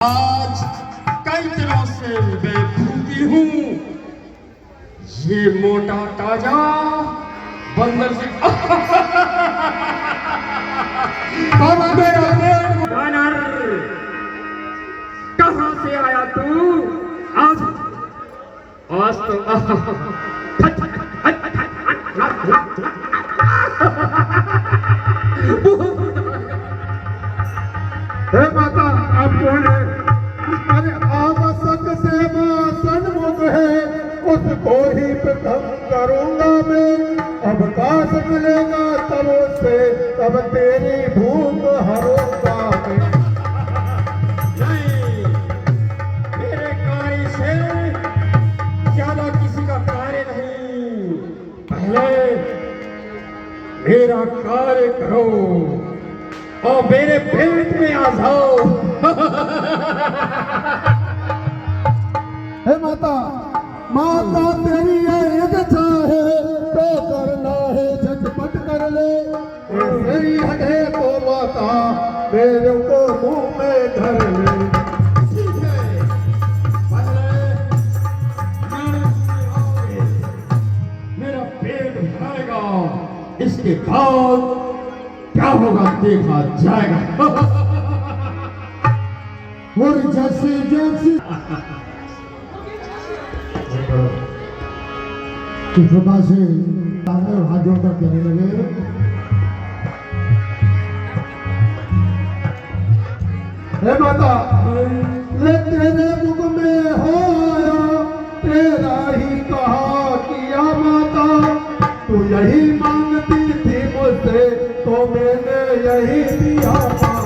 आज कई दिनों से मैं भूखी हूँ। ये मोटा ताजा बंदर से वानर, कहाँ से आया तू? आज आज तो हे माता, आप कौन है? अरे आप सत से सन्मुख है, उसको ही प्रथम करूंगा मैं। अब काश मिलेगा तब से, तब तेरी भूख हरूंगा मैं। नहीं, मेरे कार्य से ज्यादा किसी का कार्य नहीं। पहले मेरा कार्य करो और मेरे पेट में आ जाओ। हे माता, माता तेरी ये इच्छा है तो करना है, झटपट कर ले। तेरी हटे तो माता मेरे को मुंह में धर ले। ठीक है, पहले मेरा पेट भरेगा, इसके बाद क्या होगा देखा जाएगा। और जैसे जैसे कृपा से हाथ जोड़कर कहने लगे, हे माता, ले तेरे मुख में हो आया, तेरा ही कहा किया माता। तू यही मांगती थी मुझसे तो मैंने यही दिया माता।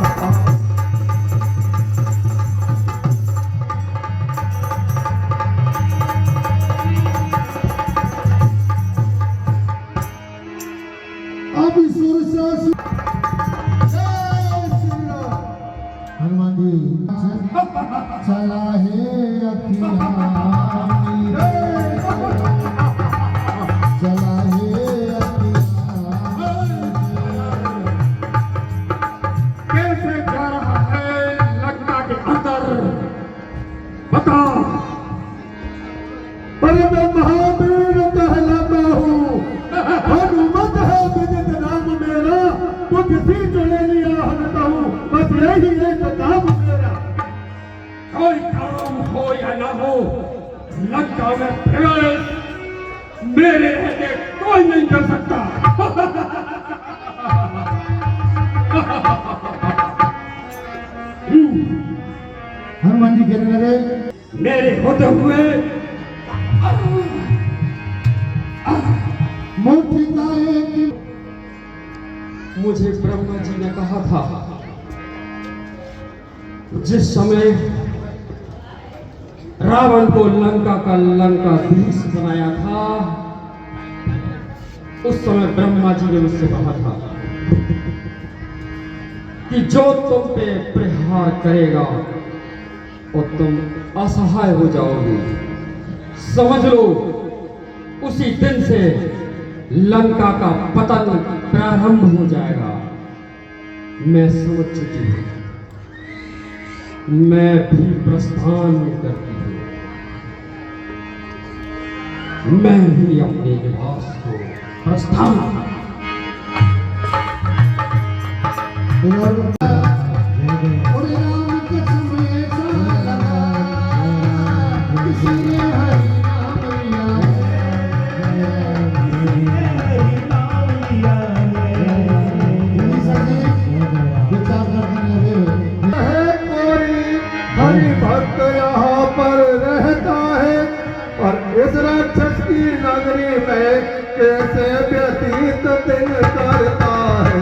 अब सुर से हनुमान जी चला है अखियाँ चला है कैसे जा रहा है लंका के अंदर, बता। पर मैं महावीर कहलाता हूँ, हनुमत है विदित नाम मेरा। मुझसे चले लिया हटता हूँ, बस यही एक काम मेरा। कोई काम हो या ना हो, लंका में प्रवेश मेरे रहते कोई नहीं कर सकता। हनुमान जी कहने लगे, मेरे होते हुए मुट्ठी गाए की मुझे ब्रह्मा जी ने कहा था, जिस समय रावण को लंका का लंकाधीश बनाया था, उस समय ब्रह्मा जी ने मुझसे कहा था कि जो तुम पे प्रहार करेगा और तुम असहाय हो जाओगे, समझ लो उसी दिन से लंका का पतन प्रारंभ हो जाएगा। मैं समझ चुकी हूं, मैं भी प्रस्थान करती हूं। मैं भी अपने निवास को प्रस्थान और राम कसम ऐसा लगा, किसी ने हरि नाम लिया विचार करने लगे। कोई हरि भक्त यहाँ पर रहता है, और इस राक्षस की नगरी में कैसे व्यतीत दिन करता है।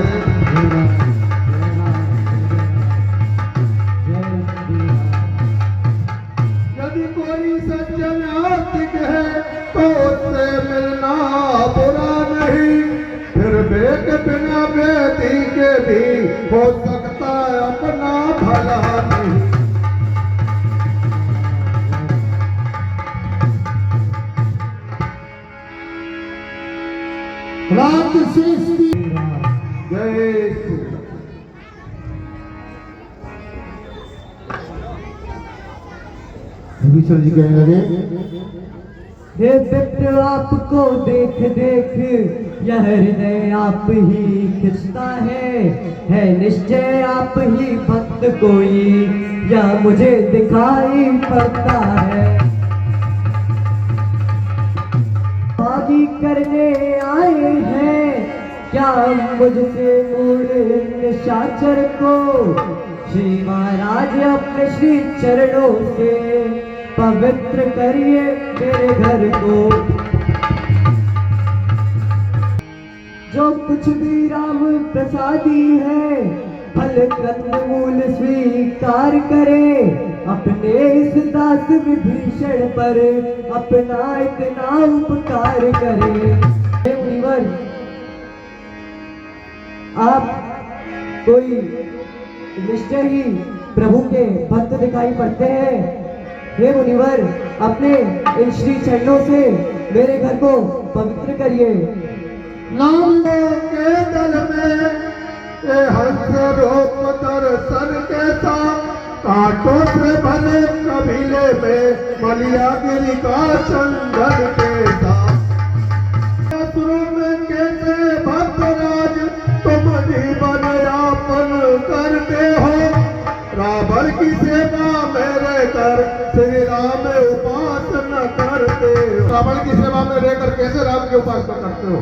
यदि कोई सज्जन आस्तिक है तो उससे मिलना बुरा नहीं, फिर बेक बिना बेटी के भी हो सकता अपना भला नहीं। रात सृष्टि जय श्री विभीषण जी कहने लगे, हे विप्र आपको देख देख यह हृदय आप ही खिंचता है निश्चय आप ही भक्त कोई यह मुझे दिखाई पड़ता है। बागी करने आए हैं क्या मुझसे मूढ़ निशाचर को, श्री महाराज अपने श्री चरणों से पवित्र करिए मेरे घर को। जो कुछ भी राम प्रसादी है फल कंदमूल स्वीकार करे, अपने इस दास विभीषण पर अपना इतना उपकार करे। हे मुनिवर, आप कोई निश्चय ही प्रभु के भक्त दिखाई पड़ते हैं। हे मुनिवर, अपने इन श्री चरणों से मेरे घर को पवित्र करिए। नामों के दल में ये हंस रूप दर्शन के साथ, कांटों से भले कबीले में मलियागिरी का चंदन के साथ। शुरू में कैसे भक्तराज तुम जीवन यापन करते हो, रावण की सेवा मेरे कर श्री राम उपासना करते हो। रावण की सेवा में रहकर कैसे राम की उपासना करते हो?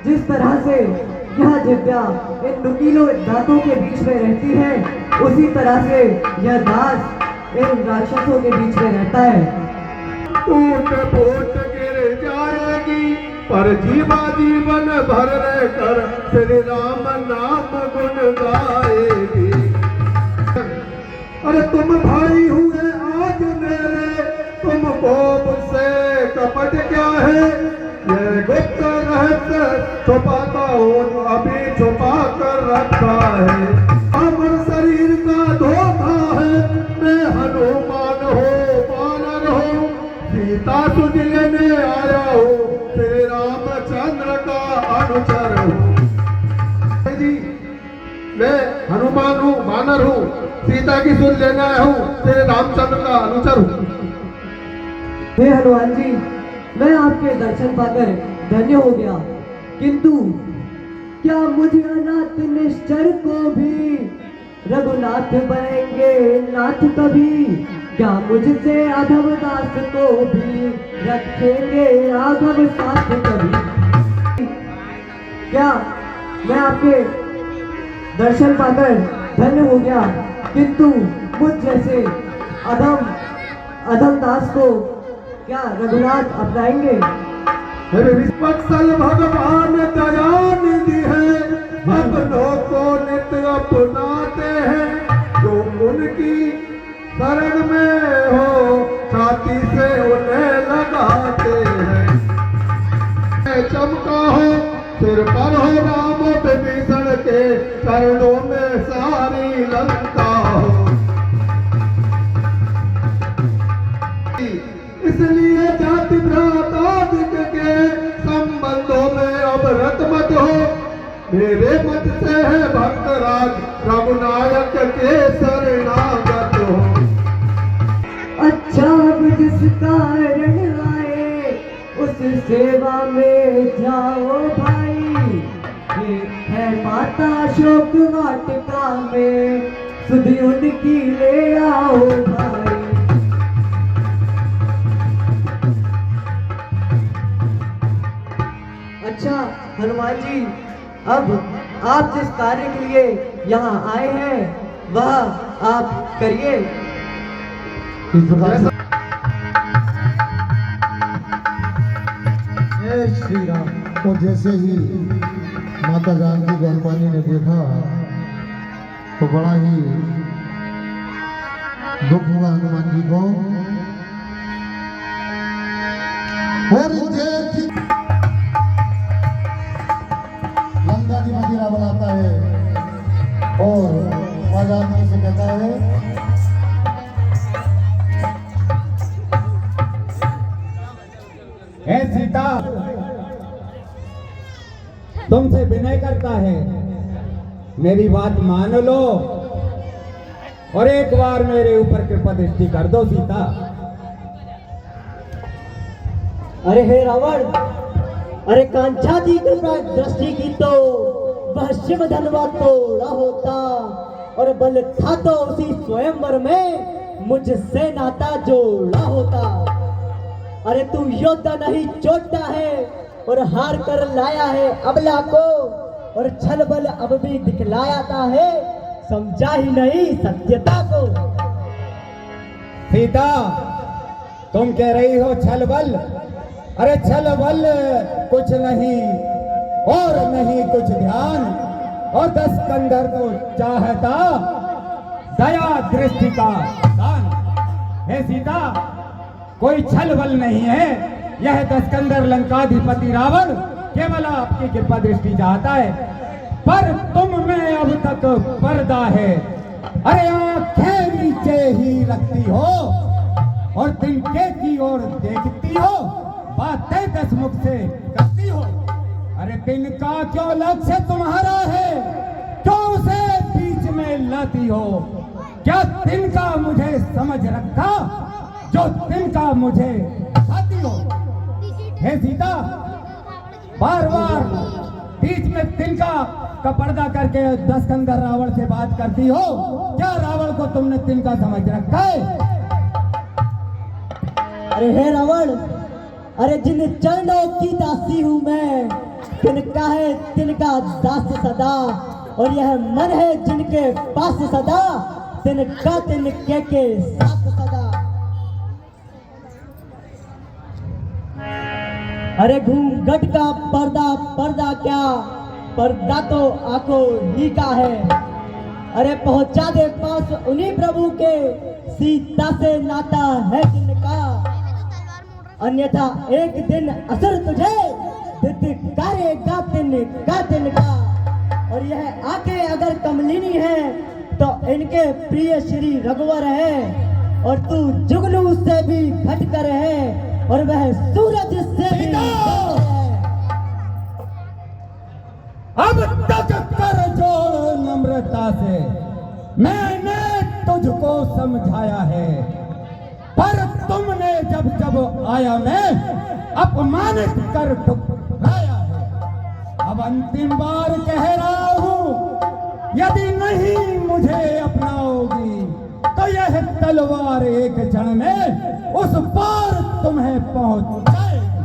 जिस तरह से यह दिव्या इन नुकीलों दांतों के बीच में रहती है, उसी तरह से यह दास इन राक्षसों के बीच में रहता है। टूट फूट गिर जाएगी पर जीवा जीवन भर रहकर श्री राम नाम गुण गाएगी। अरे तुम भाई हुए आज मेरे, तुम कोप से कपट क्या है, ये गुप्त रहस्य छुपाता हूँ अभी छुपा कर रखा है। अमर शरीर का धोखा है, मैं हनुमान हो वानर हो, सीता तुझ लेने आया हूँ, श्री रामचंद्र का अनुचर हूँ। जी, मैं हनुमान हूँ, वानर हूँ, सीता की सुन लेने आया हूँ, श्री रामचंद्र का अनुचर हूँ। हे हनुमान जी, मैं आपके दर्शन पाकर धन्य हो गया, किंतु क्या मुझे अनाथ निश्चर को भी रघुनाथ बनेंगे नाथ कभी, क्या मुझसे अधम दास को भी रखेंगे राघव साथ कभी। क्या मैं आपके दर्शन पाकर धन्य हो गया, किंतु मुझ जैसे अधम दास को क्या रघुनाथ अपनाएंगे? वत्सल भगवान दयानिधि है, अपनों को नित्य अपनाते हैं, जो उनकी शरण में हो छाती से उन्हें लगाते हैं। चमका हो सिर पर हो राम विभीषण के चरणों में सारी लंका हो, इसलिए जाति भ्रातादिक के संबंधों में अब रत मत हो, मेरे मत से है भक्तराज रघुनायक के शरणागत हो। अच्छा, अब जिस कारण आए उस सेवा में जाओ भाई, ये है माता शोक वाटिका में सुधि उनकी ले आओ भाई। अच्छा हनुमान जी, अब आप जिस कार्य के लिए यहाँ आए हैं वह आप करिए। इस प्रकार से जय श्री राम। तो जैसे ही माता जानकी को हनुमानी ने देखा तो बड़ा ही दुख हुआ हनुमान जी को, और लंका की मदिरा बनाता है और जानकी से कहता है, हे सीता, तुमसे विनय करता है, मेरी बात मान लो। और एक बार मेरे ऊपर कृपा दृष्टि कर दो सीता। अरे हे रावण, अरे कांचा जी कृपा दृष्टि की तो वह शिव धनवा तोड़ा होता, और बल था तो उसी स्वयंवर में मुझसे नाता जोड़ा होता। अरे तू योद्धा नहीं चोटा है, और हार कर लाया है अबला को, और छल बल अब भी दिखलायाता है, समझा ही नहीं सत्यता को। सीता, तुम कह रही हो छल बल, अरे छल बल कुछ नहीं और नहीं कुछ ध्यान, और 10 कंधर तो चाहता दया दृष्टि का दान। हे सीता, कोई छल बल नहीं है, यह 10 कंधर लंकाधिपति रावण केवल आपकी कृपा दृष्टि चाहता है, पर तुम में अब तक पर्दा है। अरे आंखें नीचे ही रखती हो और तिनके की ओर देखती हो, बातें 10 मुख से करती हो। अरे तिनका क्यों लक्ष्य तुम्हारा है, क्यों उसे बीच में लाती हो? क्या तिनका मुझे समझ रखा जो तिनका मुझे खाती हो? हे सीता, बार बार बीच में तिनका का पर्दा करके 10 कंधर रावण से बात करती हो, क्या रावण को तुमने तिनका समझ रखा है? अरे हे रावण, अरे जिन चरणों की दासी हूं मैं, तिनका है तिनका दास सदा, और यह मन है जिनके पास सदा, तिनका तिनके के साथ सदा। अरे घूंघट का पर्दा पर्दा क्या, पर्दा तो आंखों ही का है। अरे पहुंचा दे पास उन्हीं प्रभु के, सीता से नाता है जिनका, अन्यथा एक दिन असर तुझे धिक्कारेगा तिनका तिनका। और यह आंखें अगर कमलिनी है तो इनके प्रिय श्री रघुवर है, और तू जुगनू से भी घटकर है, और वह सूरज से भी घटकर है। अब तक कर जोड़ नम्रता से मैंने तुझको समझाया है, पर तुमने जब जब आया मैं अपमानित कर ठुकराया है। अब अंतिम बार कह रहा हूं, यदि नहीं मुझे अपनाओगी तो यह तलवार एक क्षण में उस पार तुम्हें पहुंच जाएगी।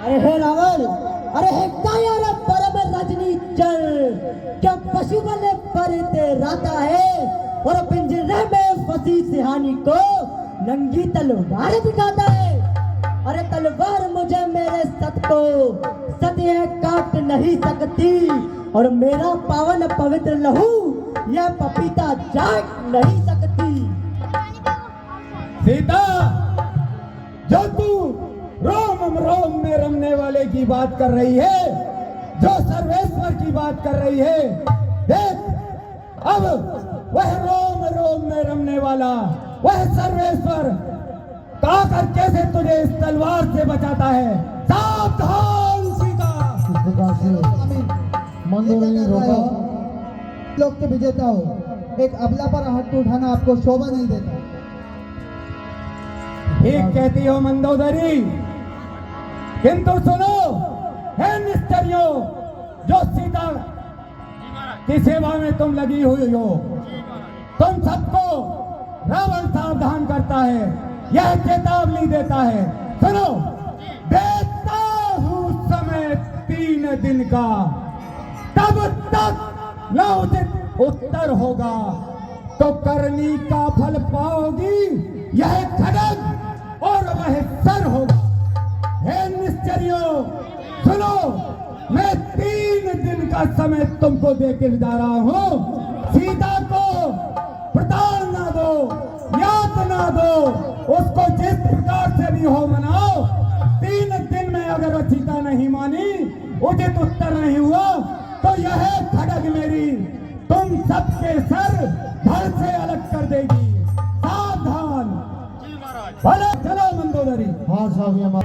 अरे हे रावण, अरे हे काया रे परम रजनी चर, क्या पशु बने पर ते राता है, और पिंजरे में फंसी सिहानी को नंगी तलवार दिखाता है। अरे तलवार मुझे मेरे सत को सत्य काट नहीं सकती, और मेरा पावन पवित्र लहू यह पपीता चाट नहीं सकती। सीता, जो तू रोम रोम में रमने वाले की बात कर रही है, जो सर्वेश्वर की बात कर रही है, देख अब वह रोम रोम में रमने वाला वह सर्वेश्वर काकर कैसे तुझे इस तलवार से बचाता है। सावधान सीता। मंदोदरी रोका, लोग के विजेता हो, एक अबला पर हाथ उठाना आपको शोभा नहीं देता। ठीक कहती हो मंदोदरी, किंतु सुनो हे निष्ठरियों, जो सीता की सेवा में तुम लगी हुई हो, तुम सबको रावण सावधान करता है, यह चेतावनी देता है। सुनो, देता हूं समय 3 दिन का, तब तक न उचित उत्तर होगा तो करनी का फल पाओगी, यह खड्ग और वह सर होगा। हे निश्चरियों सुनो, मैं 3 दिन का समय तुमको देकर जा रहा हूं। सीता को प्रताड़ ना दो, यातना दो, उसको जिस प्रकार से भी हो मनाओ। 3 दिन में अगर सीता नहीं मानी, उचित उत्तर नहीं हुआ, तो यह खड्ग मेरी तुम सबके सर धड़ से अलग कर देगी। सावधान। भले चलो मंदोदरी। हाँ साहब,